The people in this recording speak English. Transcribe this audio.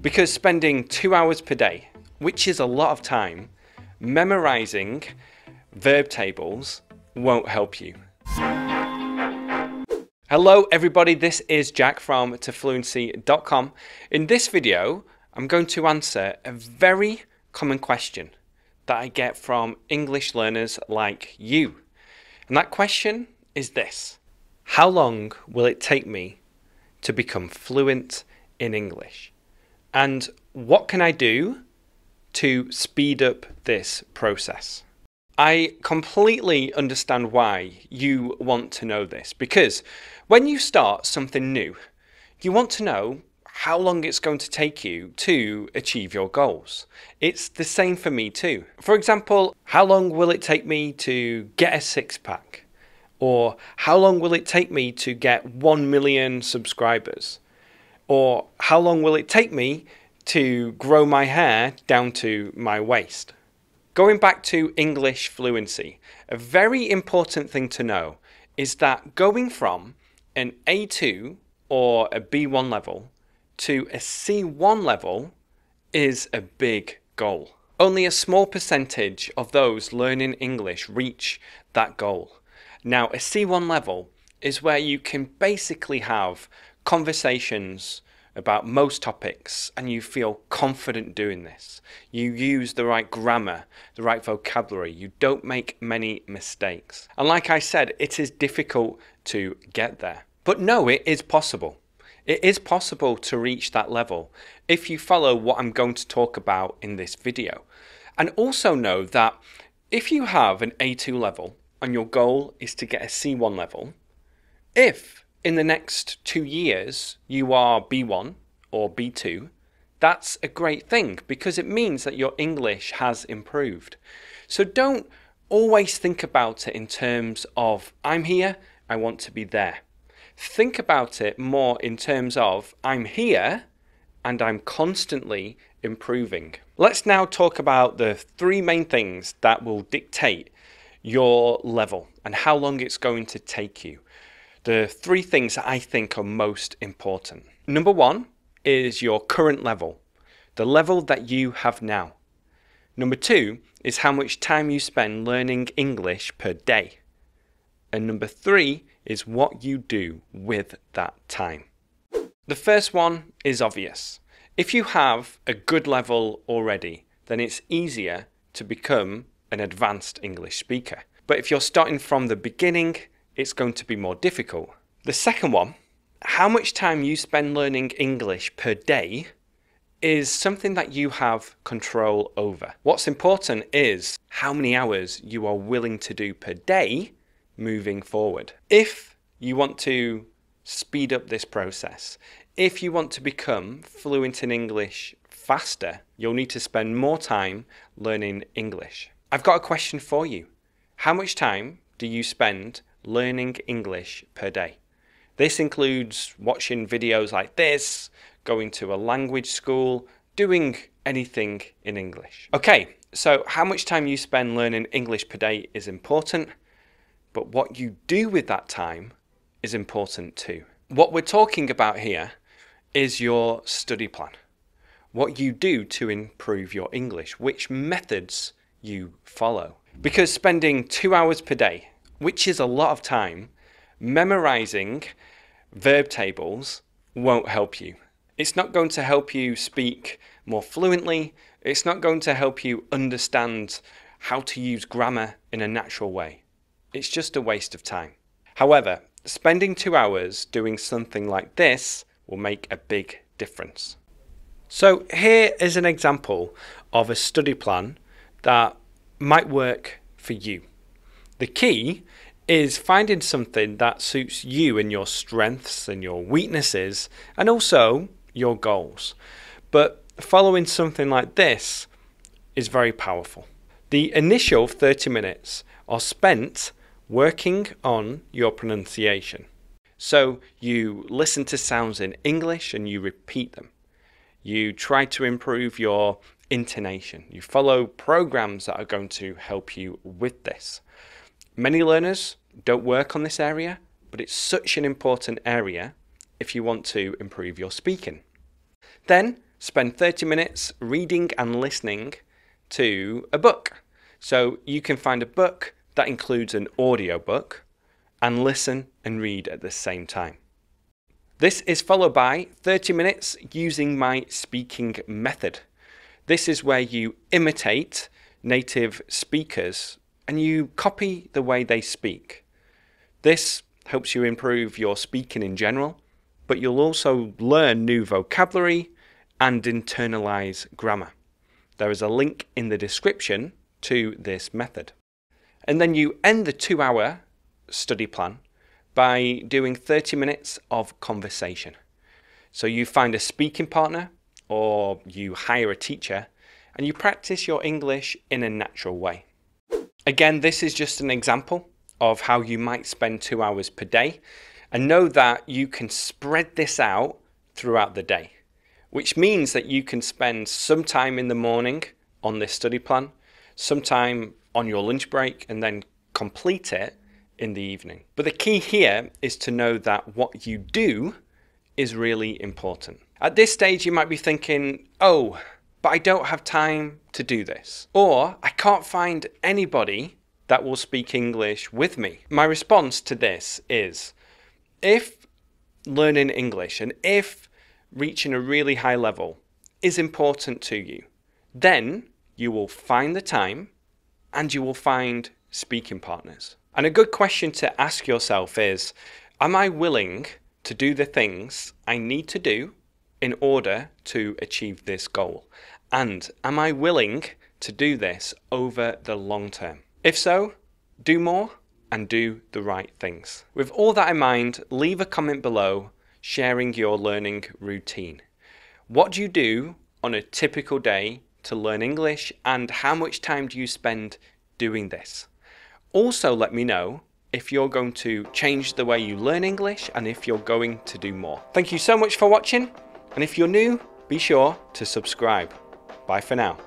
Because spending 2 hours per day, which is a lot of time, memorizing verb tables won't help you. Hello everybody, this is Jack from Fluency.com. In this video, I'm going to answer a very common question that I get from English learners like you. And that question is this: how long will it take me to become fluent in English? And what can I do to speed up this process? I completely understand why you want to know this, because when you start something new, you want to know how long it's going to take you to achieve your goals. It's the same for me too. For example, how long will it take me to get a six-pack? Or how long will it take me to get 1 million subscribers? Or how long will it take me to grow my hair down to my waist? Going back to English fluency, a very important thing to know is that going from an A2 or a B1 level to a C1 level is a big goal. Only a small percentage of those learning English reach that goal. Now, a C1 level is where you can basically have conversations about most topics and you feel confident doing this. You use the right grammar, the right vocabulary. You don't make many mistakes. And like I said, it is difficult to get there. But no, it is possible. It is possible to reach that level if you follow what I'm going to talk about in this video. And also know that if you have an A2 level and your goal is to get a C1 level, if in the next 2 years you are B1 or B2, that's a great thing because it means that your English has improved. So don't always think about it in terms of I'm here, I want to be there. Think about it more in terms of I'm here and I'm constantly improving. Let's now talk about the 3 main things that will dictate your level and how long it's going to take you. The 3 things that I think are most important. Number 1 is your current level, the level that you have now. Number 2 is how much time you spend learning English per day. And number 3 is what you do with that time. The first one is obvious. If you have a good level already, then it's easier to become an advanced English speaker. But if you're starting from the beginning, it's going to be more difficult. The second one, how much time you spend learning English per day, is something that you have control over. What's important is how many hours you are willing to do per day moving forward. If you want to speed up this process, if you want to become fluent in English faster, you'll need to spend more time learning English. I've got a question for you. How much time do you spend learning English per day? This includes watching videos like this, going to a language school, doing anything in English. Okay, so how much time you spend learning English per day is important, but what you do with that time is important too. What we're talking about here is your study plan. What you do to improve your English, which methods you follow. Because spending 2 hours per day, which is a lot of time, memorizing verb tables won't help you. It's not going to help you speak more fluently. It's not going to help you understand how to use grammar in a natural way. It's just a waste of time. However, spending 2 hours doing something like this will make a big difference. So here is an example of a study plan that might work for you. The key is finding something that suits you and your strengths and your weaknesses and also your goals. But following something like this is very powerful. The initial 30 minutes are spent working on your pronunciation. So you listen to sounds in English and you repeat them. You try to improve your intonation. You follow programs that are going to help you with this. Many learners don't work on this area, but it's such an important area if you want to improve your speaking. Then spend 30 minutes reading and listening to a book. So you can find a book that includes an audiobook and listen and read at the same time. This is followed by 30 minutes using my speaking method. This is where you imitate native speakers and you copy the way they speak. This helps you improve your speaking in general, but you'll also learn new vocabulary and internalize grammar. There is a link in the description to this method. And then you end the 2-hour study plan by doing 30 minutes of conversation. So you find a speaking partner or you hire a teacher and you practice your English in a natural way. Again, this is just an example of how you might spend 2 hours per day, and know that you can spread this out throughout the day, which means that you can spend some time in the morning on this study plan, some time on your lunch break, and then complete it in the evening. But the key here is to know that what you do is really important. At this stage, you might be thinking, oh, but I don't have time to do this. Or I can't find anybody that will speak English with me. My response to this is, if learning English and if reaching a really high level is important to you, then you will find the time and you will find speaking partners. And a good question to ask yourself is, am I willing to do the things I need to do in order to achieve this goal? And am I willing to do this over the long term? If so, do more and do the right things. With all that in mind, leave a comment below sharing your learning routine. What do you do on a typical day to learn English, and how much time do you spend doing this? Also let me know if you're going to change the way you learn English and if you're going to do more. Thank you so much for watching, and if you're new, be sure to subscribe. Bye for now.